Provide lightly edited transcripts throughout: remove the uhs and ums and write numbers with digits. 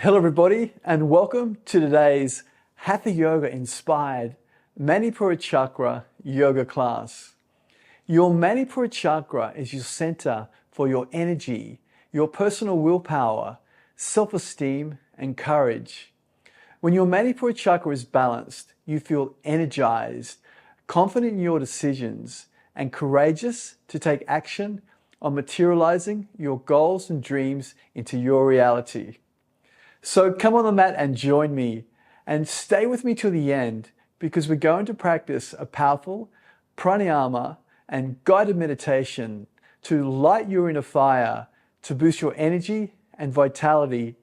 Hello everybody and welcome to today's Hatha Yoga inspired Manipura Chakra yoga class. Your Manipura Chakra is your center for your energy, your personal willpower, self-esteem and courage. When your Manipura Chakra is balanced, you feel energized, confident in your decisions and courageous to take action on materializing your goals and dreams into your reality. So come on the mat and join me and stay with me till the end because we're going to practice a powerful pranayama and guided meditation to light your inner fire, to boost your energy and vitality.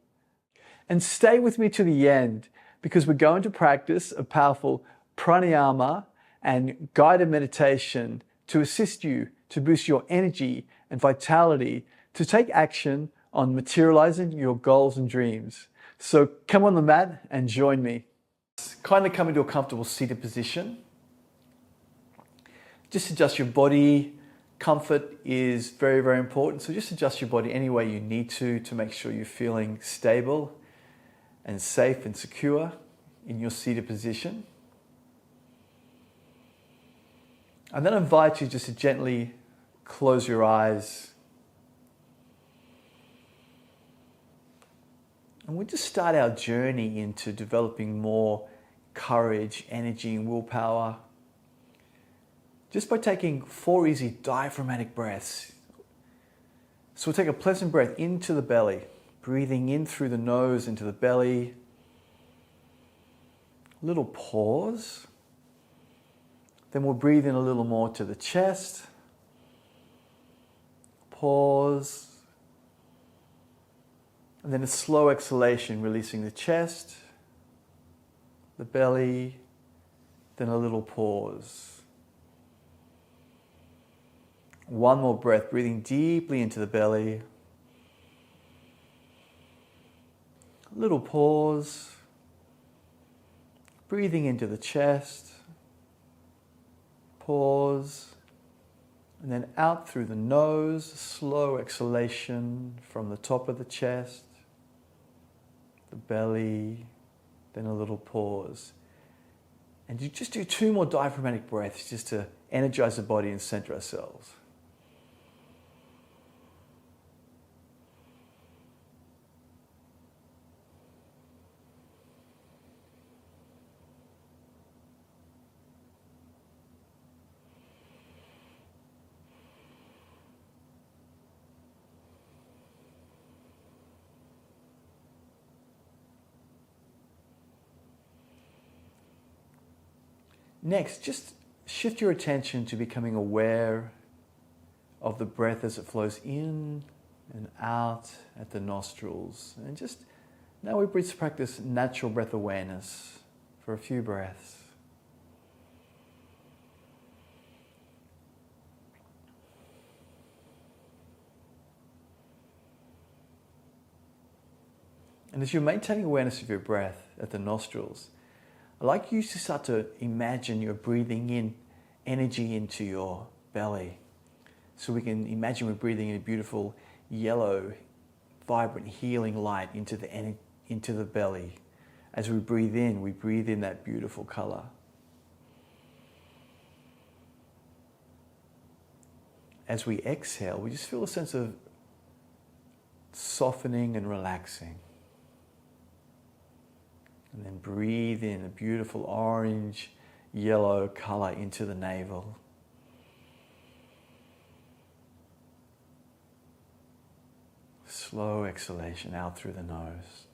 And stay with me to the end because we're going to practice a powerful pranayama and guided meditation to assist you to boost your energy and vitality to take action on materializing your goals and dreams. So come on the mat and join me. Kindly come into a comfortable seated position. Just adjust your body. Comfort is very, very important. So just adjust your body any way you need to make sure you're feeling stable and safe and secure in your seated position. And then I invite you just to gently close your eyes. And we'll just start our journey into developing more courage, energy, and willpower just by taking 4 easy diaphragmatic breaths. So we'll take a pleasant breath into the belly, breathing in through the nose into the belly. A little pause. Then we'll breathe in a little more to the chest. Pause. And then a slow exhalation, releasing the chest, the belly, then a little pause. One more breath, breathing deeply into the belly. A little pause. Breathing into the chest. Pause. And then out through the nose, slow exhalation from the top of the chest, the belly, then a little pause. And you just do 2 more diaphragmatic breaths just to energize the body and center ourselves. Next, just shift your attention to becoming aware of the breath as it flows in and out at the nostrils. And just now we practice natural breath awareness for a few breaths. And as you're maintaining awareness of your breath at the nostrils, I'd like you to start to imagine you're breathing in energy into your belly. So we can imagine we're breathing in a beautiful yellow, vibrant, healing light into the belly. As we breathe in that beautiful color. As we exhale, we just feel a sense of softening and relaxing. And then breathe in a beautiful orange, yellow color into the navel. Slow exhalation out through the nose.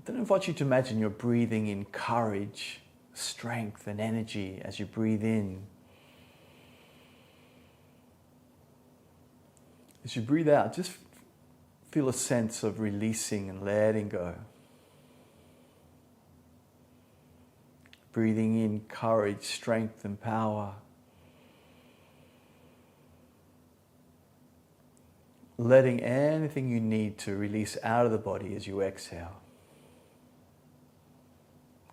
Then I invite you to imagine you're breathing in courage, strength, and energy as you breathe in. As you breathe out, just feel a sense of releasing and letting go. Breathing in courage, strength, and power. Letting anything you need to release out of the body as you exhale.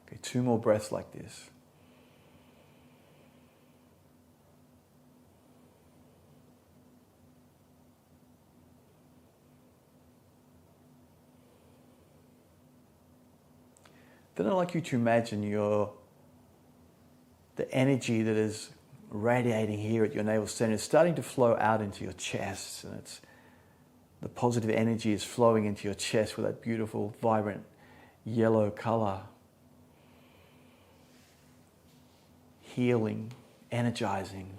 Okay, 2 more breaths like this. Then I'd like you to imagine the energy that is radiating here at your navel center is starting to flow out into your chest, and the positive energy is flowing into your chest with that beautiful, vibrant yellow color. Healing, energizing.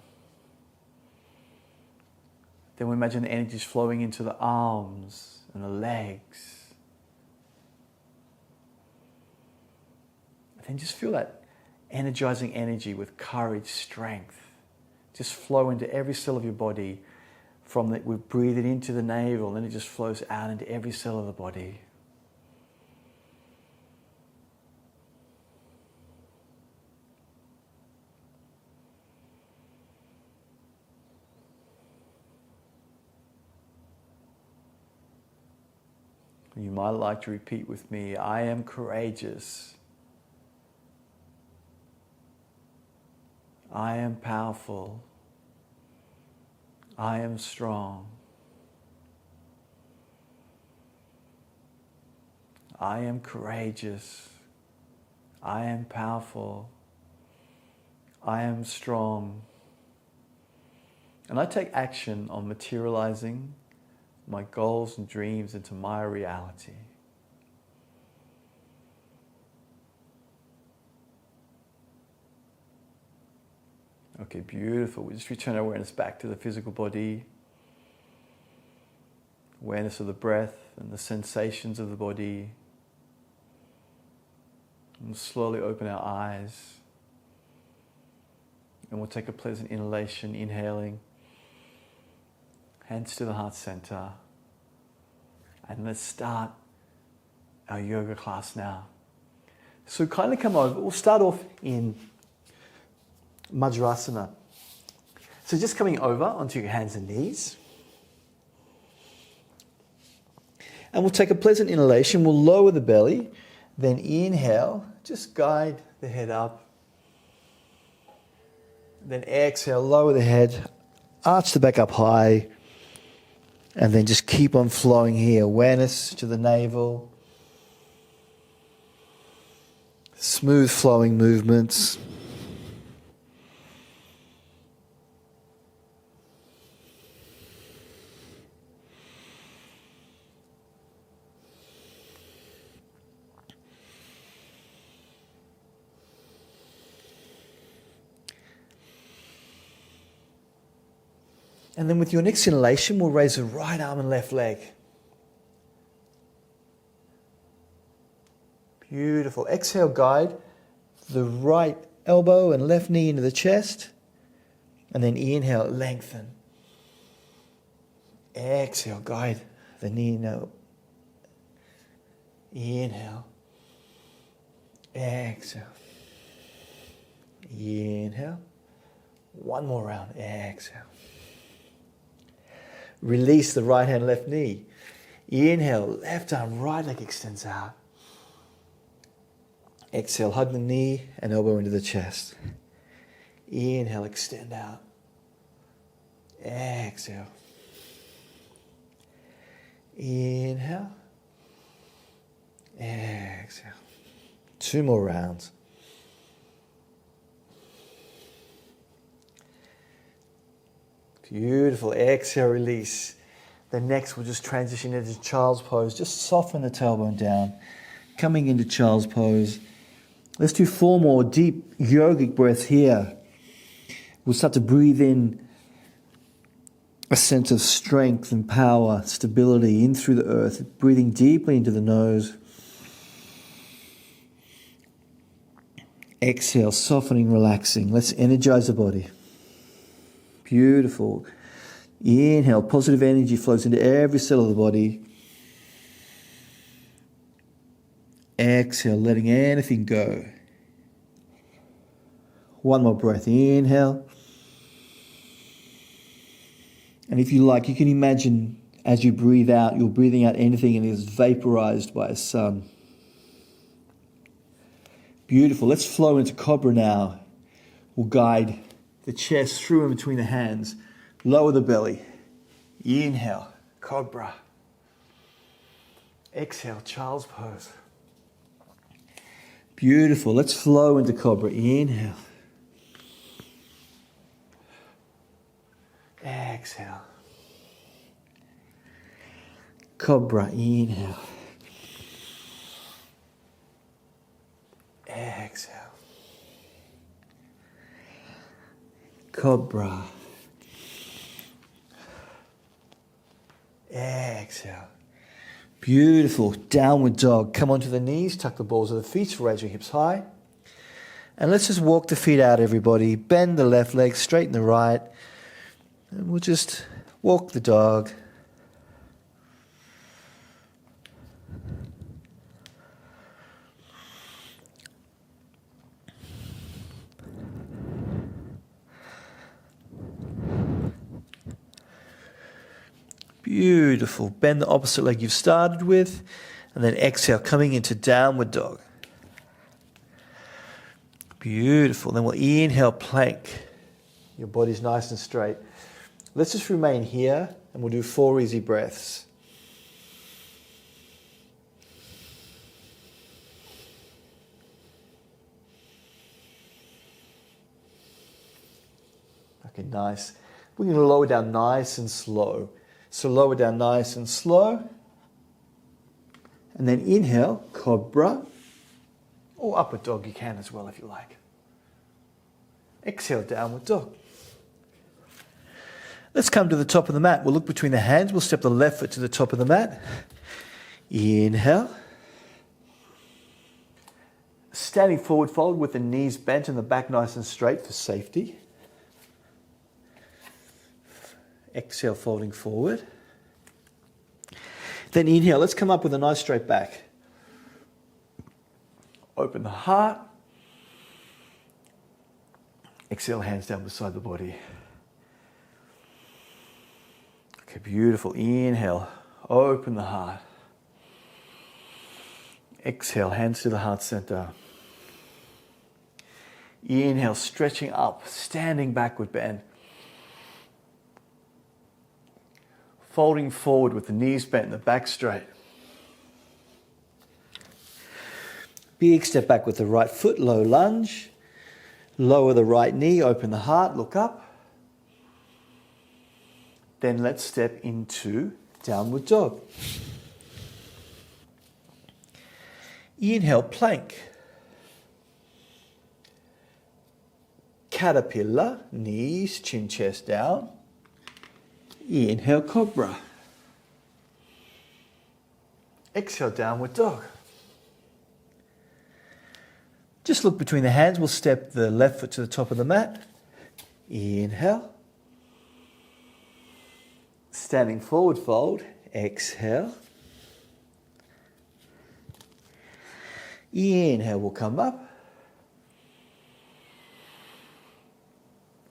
Then we imagine the energy is flowing into the arms and the legs. And then just feel that energizing energy with courage, strength. Just flow into every cell of your body. We breathe it into the navel, and then it just flows out into every cell of the body. You might like to repeat with me, I am courageous. I am powerful. I am strong. I am courageous. I am powerful. I am strong. And I take action on materializing my goals and dreams into my reality. Okay, beautiful. We just return our awareness back to the physical body. Awareness of the breath and the sensations of the body. And we'll slowly open our eyes. And we'll take a pleasant inhalation, inhaling. Hands to the heart center. And let's start our yoga class now. So kindly come over. We'll start off in Majrasana. So just coming over onto your hands and knees. And we'll take a pleasant inhalation. We'll lower the belly. Then inhale. Just guide the head up. Then exhale. Lower the head. Arch the back up high. And then just keep on flowing here. Awareness to the navel. Smooth flowing movements. And then with your next inhalation, we'll raise the right arm and left leg. Beautiful. Exhale, guide the right elbow and left knee into the chest. And then inhale, lengthen. Exhale, guide the knee now. Inhale. Exhale. Inhale. One more round. Exhale. Release the right hand, left knee. Inhale, left arm, right leg extends out. Exhale, hug the knee and elbow into the chest. Inhale, extend out. Exhale. Inhale. Exhale. 2 more rounds. Beautiful. Exhale, release. Then next we'll just transition into child's pose. Just soften the tailbone down. Coming into child's pose. Let's do 4 more deep yogic breaths here. We'll start to breathe in a sense of strength and power, stability in through the earth. Breathing deeply into the nose. Exhale, softening, relaxing. Let's energize the body. Beautiful. Inhale, positive energy flows into every cell of the body. Exhale, letting anything go. 1 more breath. Inhale. And if you like, you can imagine as you breathe out, you're breathing out anything and it is vaporized by a sun. Beautiful. Let's flow into Cobra now. We'll guide the chest through and between the hands. Lower the belly. Inhale, Cobra. Exhale, child's pose. Beautiful. Let's flow into Cobra. Inhale. Exhale. Cobra. Inhale. Exhale. Cobra. Exhale. Beautiful. Downward dog. Come onto the knees, tuck the balls of the feet, raise your hips high. And let's just walk the feet out, everybody. Bend the left leg, straighten the right. And we'll just walk the dog. Beautiful. Bend the opposite leg you've started with. And then exhale, coming into downward dog. Beautiful. Then we'll inhale, plank. Your body's nice and straight. Let's just remain here and we'll do 4 easy breaths. Okay, nice. We're going to lower down nice and slow. So lower down nice and slow. And then inhale, Cobra. Or upward dog, you can as well if you like. Exhale, downward dog. Let's come to the top of the mat. We'll look between the hands. We'll step the left foot to the top of the mat. Inhale. Standing forward fold with the knees bent and the back nice and straight for safety. Exhale, folding forward. Then inhale. Let's come up with a nice straight back. Open the heart. Exhale, hands down beside the body. Okay, beautiful. Inhale, open the heart. Exhale, hands to the heart center. Inhale, stretching up, standing backward bend. Folding forward with the knees bent and the back straight. Big step back with the right foot, low lunge. Lower the right knee, open the heart, look up. Then let's step into downward dog. Inhale, plank. Caterpillar, knees, chin, chest down. Inhale, Cobra. Exhale, downward dog. Just look between the hands. We'll step the left foot to the top of the mat. Inhale. Standing forward fold. Exhale. Inhale, we'll come up.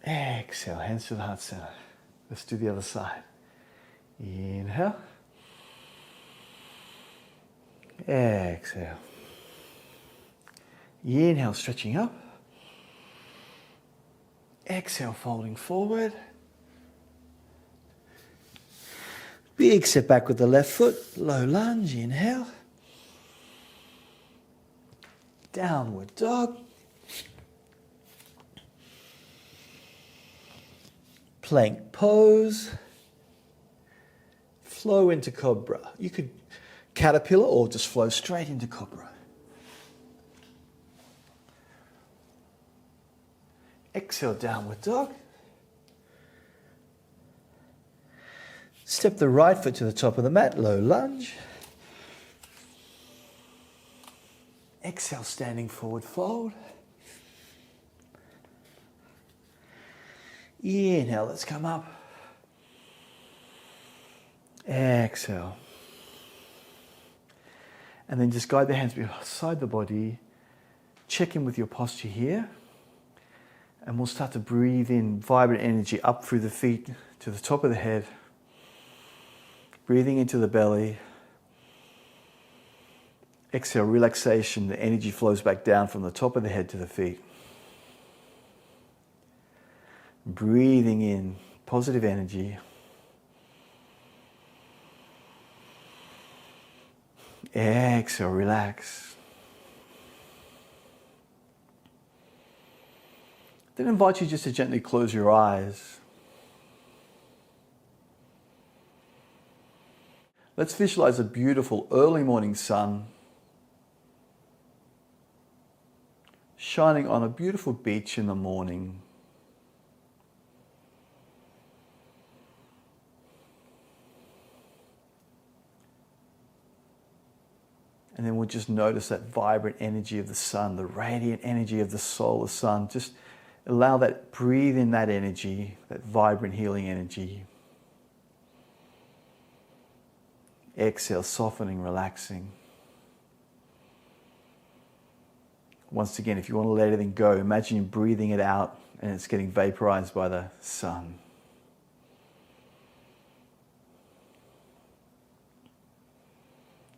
Exhale, hands to the heart center. Let's do the other side. Inhale. Exhale. Inhale, stretching up. Exhale, folding forward. Big step back with the left foot. Low lunge, inhale. Downward dog. Plank pose. Flow into Cobra. You could caterpillar or just flow straight into Cobra. Exhale, downward dog. Step the right foot to the top of the mat, low lunge. Exhale, standing forward fold. Inhale, let's come up. Exhale. And then just guide the hands beside the body. Check in with your posture here. And we'll start to breathe in vibrant energy up through the feet to the top of the head. Breathing into the belly. Exhale, relaxation. The energy flows back down from the top of the head to the feet. Breathing in positive energy. Exhale, relax. Then I invite you just to gently close your eyes. Let's visualize a beautiful early morning sun shining on a beautiful beach in the morning. And then we'll just notice that vibrant energy of the sun, the radiant energy of the solar sun. Just allow that, breathe in that energy, that vibrant healing energy. Exhale, softening, relaxing. Once again, if you want to let everything go, imagine you're breathing it out and it's getting vaporized by the sun.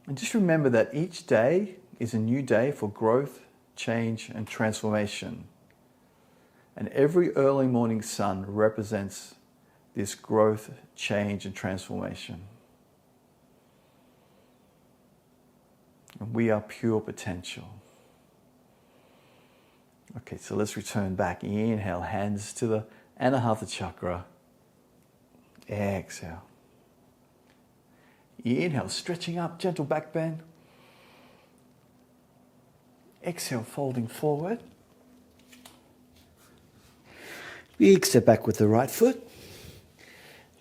And just remember that each day is a new day for growth, change, and transformation. And every early morning sun represents this growth, change, and transformation. And we are pure potential. Okay, so let's return back. Inhale, hands to the Hatha chakra. Exhale. Inhale, stretching up, gentle back bend. Exhale, folding forward. Big step back with the right foot.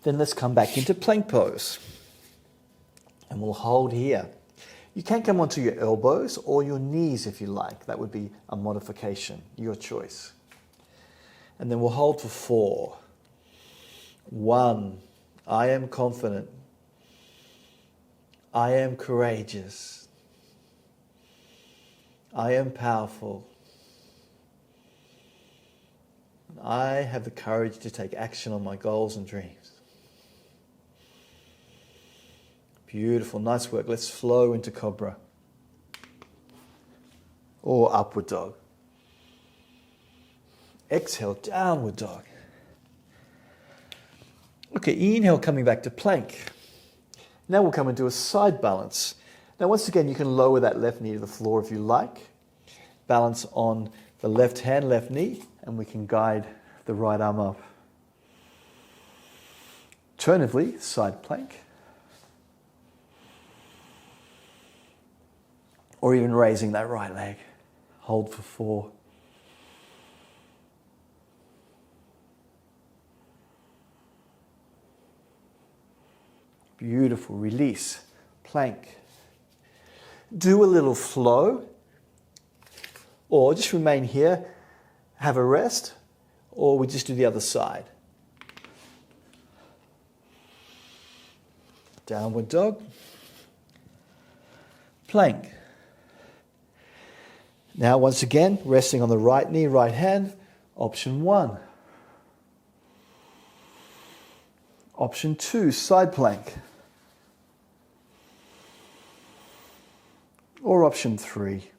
Then let's come back into plank pose. And we'll hold here. You can come onto your elbows or your knees if you like. That would be a modification, your choice. And then we'll hold for 4. 1, I am confident. I am courageous. I am powerful. I have the courage to take action on my goals and dreams. Beautiful, nice work. Let's flow into Cobra or Upward Dog. Exhale, Downward Dog. Okay, inhale, coming back to plank. Now we'll come into a side balance. Now once again, you can lower that left knee to the floor if you like. Balance on the left hand, left knee, and we can guide the right arm up. Alternatively, side plank. Or even raising that right leg. Hold for 4. Beautiful, release, plank. Do a little flow, or just remain here, have a rest, or we just do the other side. Downward dog, plank. Now once again, resting on the right knee, right hand, option 1. Option 2, side plank. Or option 3,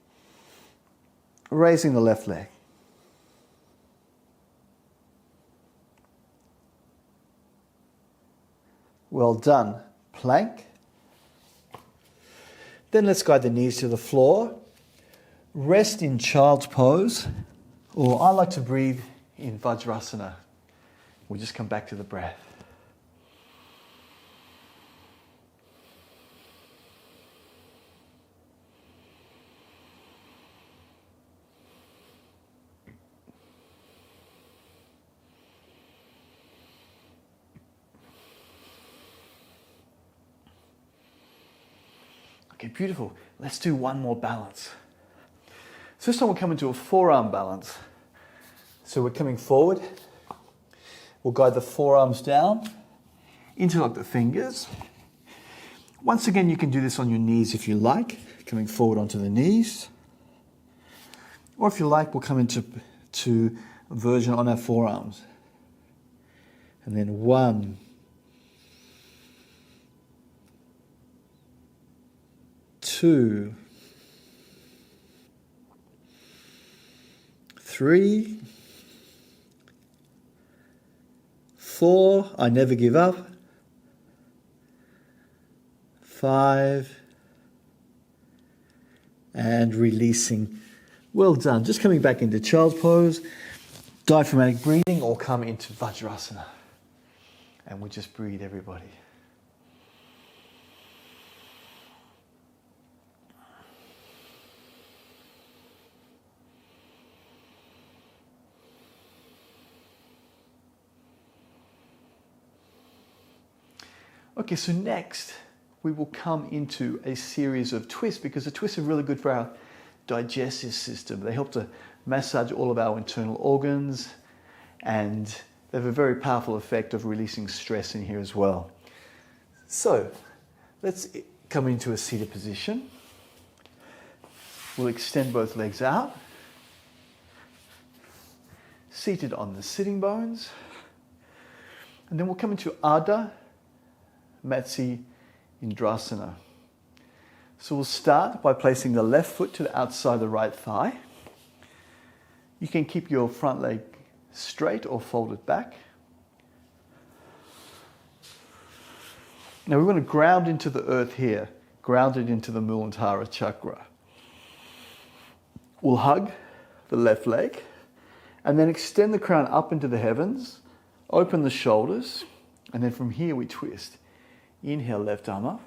raising the left leg. Well done. Plank. Then let's guide the knees to the floor. Rest in child's pose, or I like to breathe in Vajrasana. We'll just come back to the breath. Okay, beautiful. Let's do one more balance. So this time we'll come into a forearm balance. So we're coming forward. We'll guide the forearms down, interlock the fingers. Once again, you can do this on your knees if you like, coming forward onto the knees. Or if you like, we'll come into version on our forearms. And then 1, 2, 3, 4, I never give up. 5, and releasing. Well done. Just coming back into child's pose. diaphragmatic breathing or come into Vajrasana. And we'll just breathe, everybody. Okay, so next we will come into a series of twists, because the twists are really good for our digestive system. They help to massage all of our internal organs, and they have a very powerful effect of releasing stress in here as well. So let's come into a seated position. We'll extend both legs out, seated on the sitting bones, and then we'll come into Ardha Matsyendrasana. So we'll start by placing the left foot to the outside of the right thigh. You can keep your front leg straight or fold it back. Now we want to ground into the earth here, grounded into the Manipura Chakra. We'll hug the left leg and then extend the crown up into the heavens, open the shoulders, and then from here we twist. Inhale, left arm up.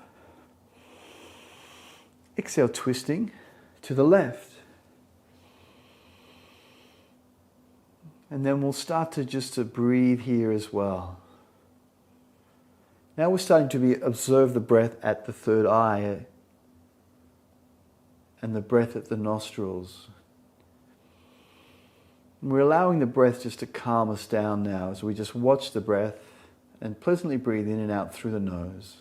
Exhale, twisting to the left. And then we'll start to breathe here as well. Now we're starting to observe the breath at the third eye and the breath at the nostrils. And we're allowing the breath just to calm us down now as we just watch the breath and pleasantly breathe in and out through the nose.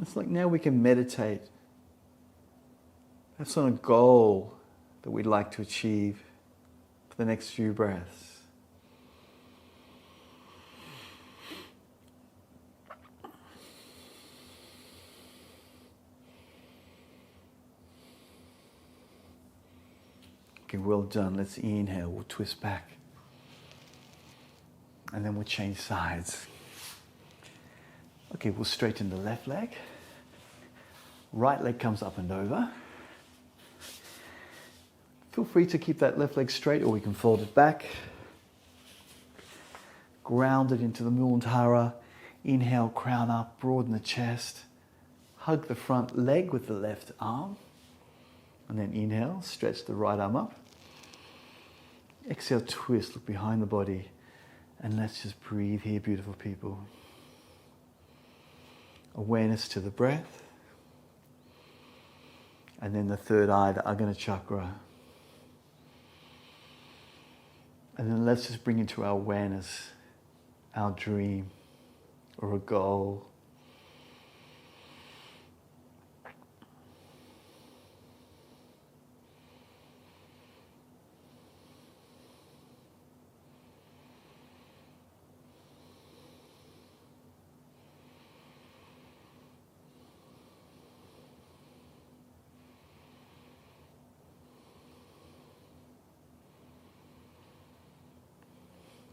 It's like now we can meditate. That's on a goal that we'd like to achieve for the next few breaths. Okay, well done. Let's inhale. We'll twist back. And then we'll change sides. Okay, we'll straighten the left leg. Right leg comes up and over. Feel free to keep that left leg straight, or we can fold it back. Ground it into the Muladhara. Inhale, crown up, broaden the chest. Hug the front leg with the left arm. And then inhale, stretch the right arm up. Exhale, twist, look behind the body. And let's just breathe here, beautiful people. Awareness to the breath. And then the third eye, the Agana Chakra. And then let's just bring into our awareness our dream or a goal.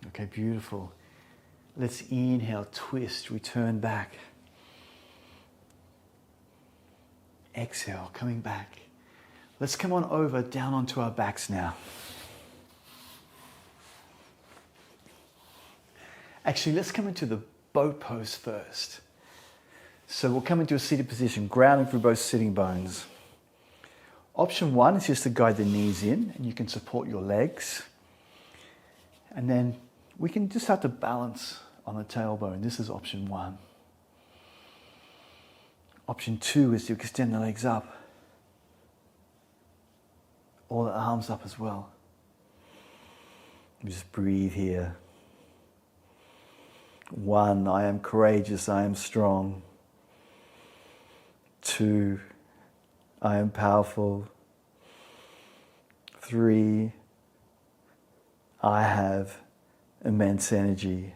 Okay, beautiful. Let's inhale, twist, return back. Exhale, coming back. Let's come on over, down onto our backs now. Actually, let's come into the boat pose first. So we'll come into a seated position, grounding through both sitting bones. Option one is just to guide the knees in, and you can support your legs. And then we can just have to balance on the tailbone. This is option one. Option two is to extend the legs up. All the arms up as well. Just breathe here. 1, I am courageous, I am strong. 2, I am powerful. 3, I have immense energy.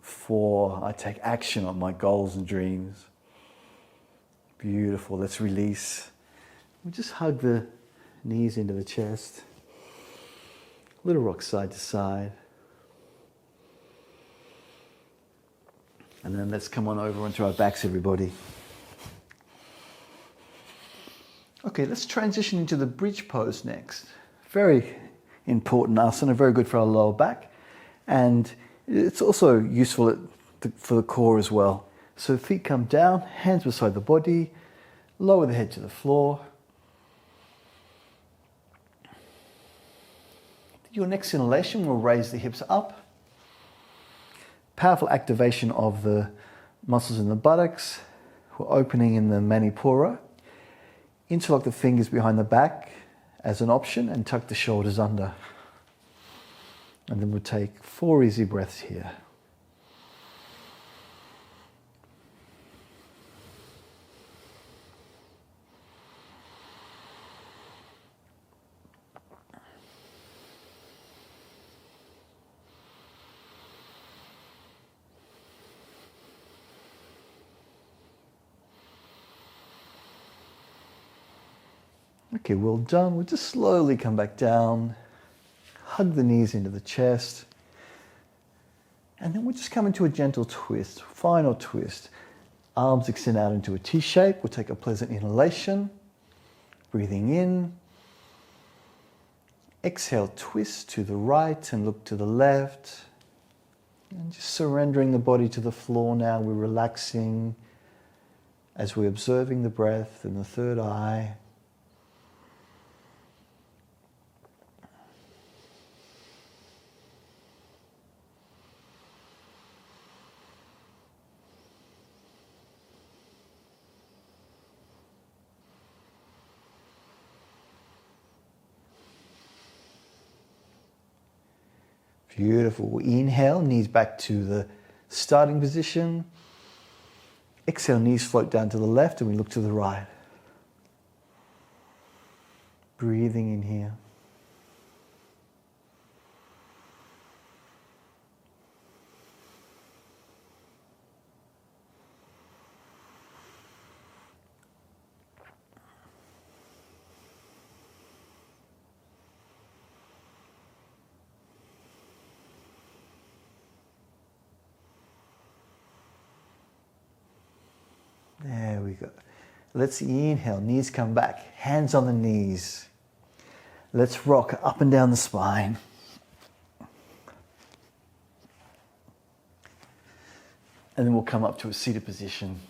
4, I take action on my goals and dreams. Beautiful. Let's release. We just hug the knees into the chest. Little rock side to side. And then let's come on over onto our backs, everybody. Okay, let's transition into the bridge pose next. Very important asana, very good for our lower back. And it's also useful for the core as well. So feet come down, hands beside the body, lower the head to the floor. Your next inhalation will raise the hips up. Powerful activation of the muscles in the buttocks. We're opening in the Manipura. Interlock the fingers behind the back as an option and tuck the shoulders under. And then we'll take 4 easy breaths here. Okay, well done. We'll just slowly come back down. Hug the knees into the chest. And then we'll just come into a gentle twist, final twist. Arms extend out into a T shape. We'll take a pleasant inhalation. Breathing in. Exhale, twist to the right and look to the left. And just surrendering the body to the floor now. We're relaxing as we're observing the breath in the third eye. Beautiful. Inhale, knees back to the starting position. Exhale, knees float down to the left and we look to the right. Breathing in here. There we go. Let's inhale, knees come back, hands on the knees. Let's rock up and down the spine. And then we'll come up to a seated position.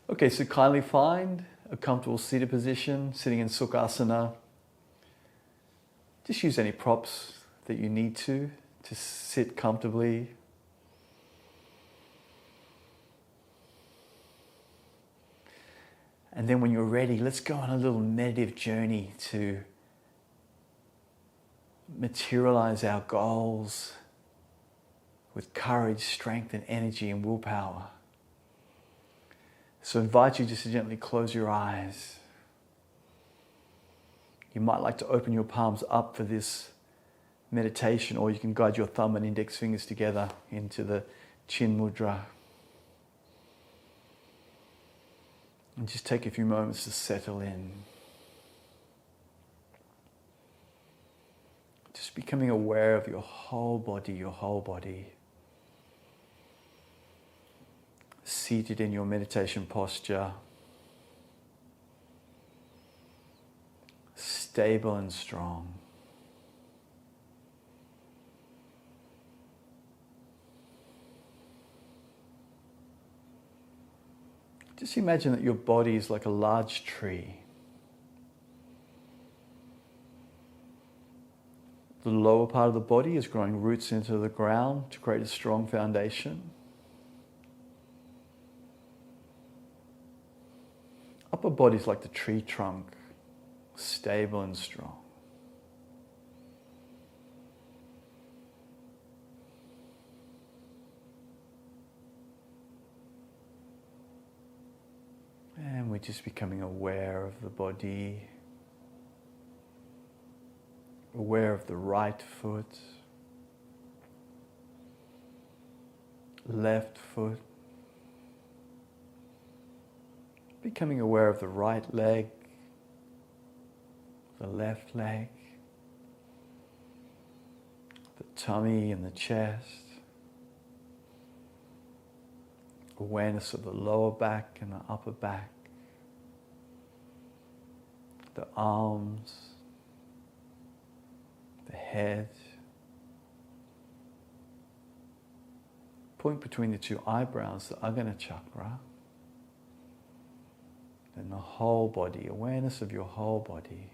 Okay, so kindly find a comfortable seated position, sitting in Sukhasana. Just use any props that you need to sit comfortably. And then when you're ready, let's go on a little meditative journey to materialize our goals with courage, strength, and energy and willpower. So I invite you just to gently close your eyes. You might like to open your palms up for this meditation, or you can guide your thumb and index fingers together into the Chin Mudra. And just take a few moments to settle in. Just becoming aware of your whole body, Seated in your meditation posture. Stable and strong. Just imagine that your body is like a large tree. The lower part of the body is growing roots into the ground to create a strong foundation. Upper body is like the tree trunk, stable and strong. And we we're just becoming aware of the body, aware of the right foot, left foot, becoming aware of the right leg, the left leg, the tummy and the chest, awareness of the lower back and the upper back, the arms, the head, point between the two eyebrows, the Ajna chakra, and the whole body, awareness of your whole body.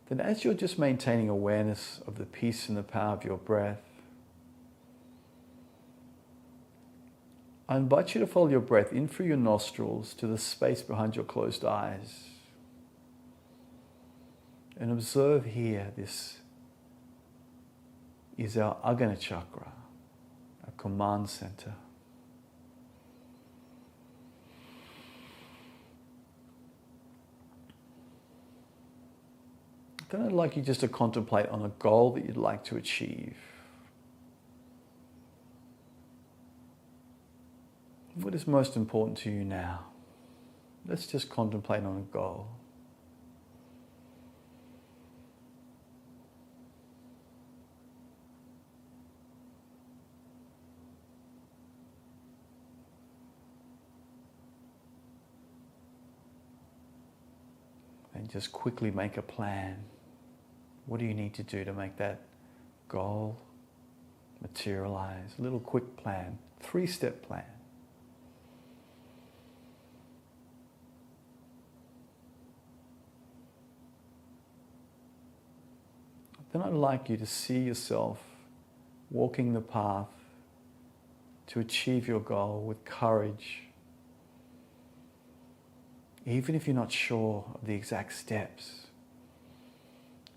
Then as you're just maintaining awareness of the peace and the power of your breath, I invite you to follow your breath in through your nostrils to the space behind your closed eyes. And observe here, this is our Ajna chakra, our command center. Then I'd like you just to contemplate on a goal that you'd like to achieve. What is most important to you now? Let's just contemplate on a goal. And just quickly make a plan. What do you need to do to make that goal materialize? A little quick plan, 3-step plan. Then I'd like you to see yourself walking the path to achieve your goal with courage. Even if you're not sure of the exact steps,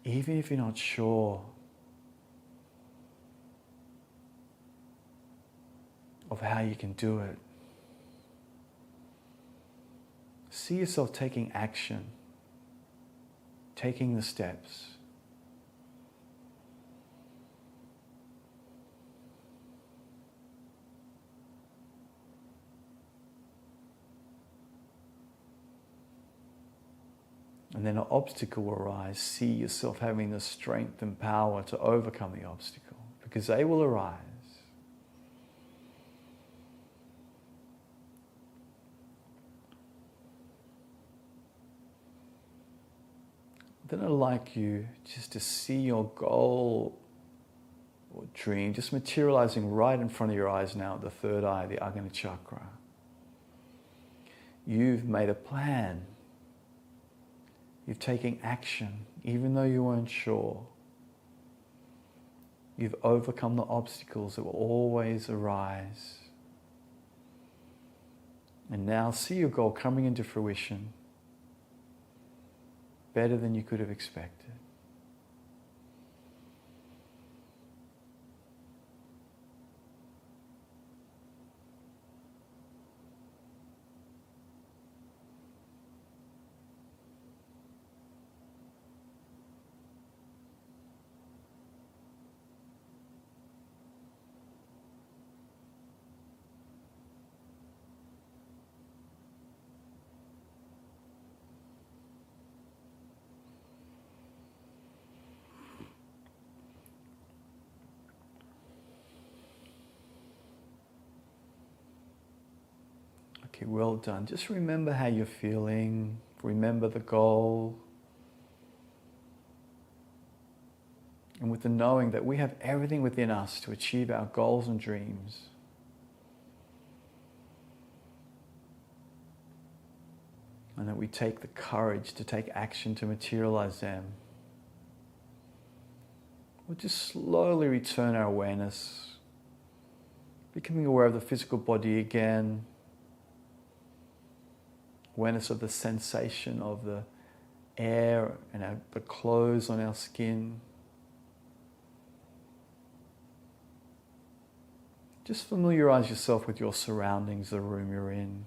even if you're not sure of how you can do it, see yourself taking action, taking the steps. And then an obstacle will arise. See yourself having the strength and power to overcome the obstacle, because they will arise. Then I'd like you just to see your goal or dream just materializing right in front of your eyes now, the third eye, the Ajna chakra. You've made a plan. You've taken action, even though you weren't sure. You've overcome the obstacles that will always arise. And now see your goal coming into fruition better than you could have expected. Okay, well done. Just remember how you're feeling. Remember the goal. And with the knowing that we have everything within us to achieve our goals and dreams. And that we take the courage to take action to materialize them. We'll just slowly return our awareness, becoming aware of the physical body again. Awareness of the sensation of the air and the clothes on our skin. just familiarize yourself with your surroundings, the room you're in.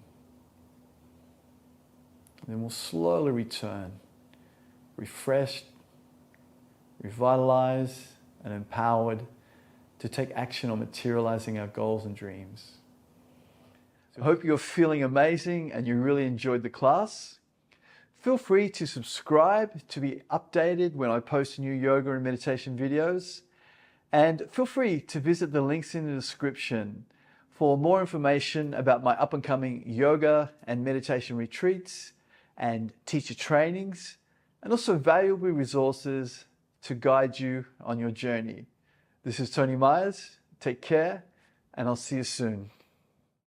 And then we'll slowly return, refreshed, revitalized, and empowered to take action on materializing our goals and dreams. I hope you're feeling amazing and you really enjoyed the class. Feel free to subscribe to be updated when I post new yoga and meditation videos. And feel free to visit the links in the description for more information about my up and coming yoga and meditation retreats and teacher trainings, and also valuable resources to guide you on your journey. This is Tony Myers. Take care, and I'll see you soon.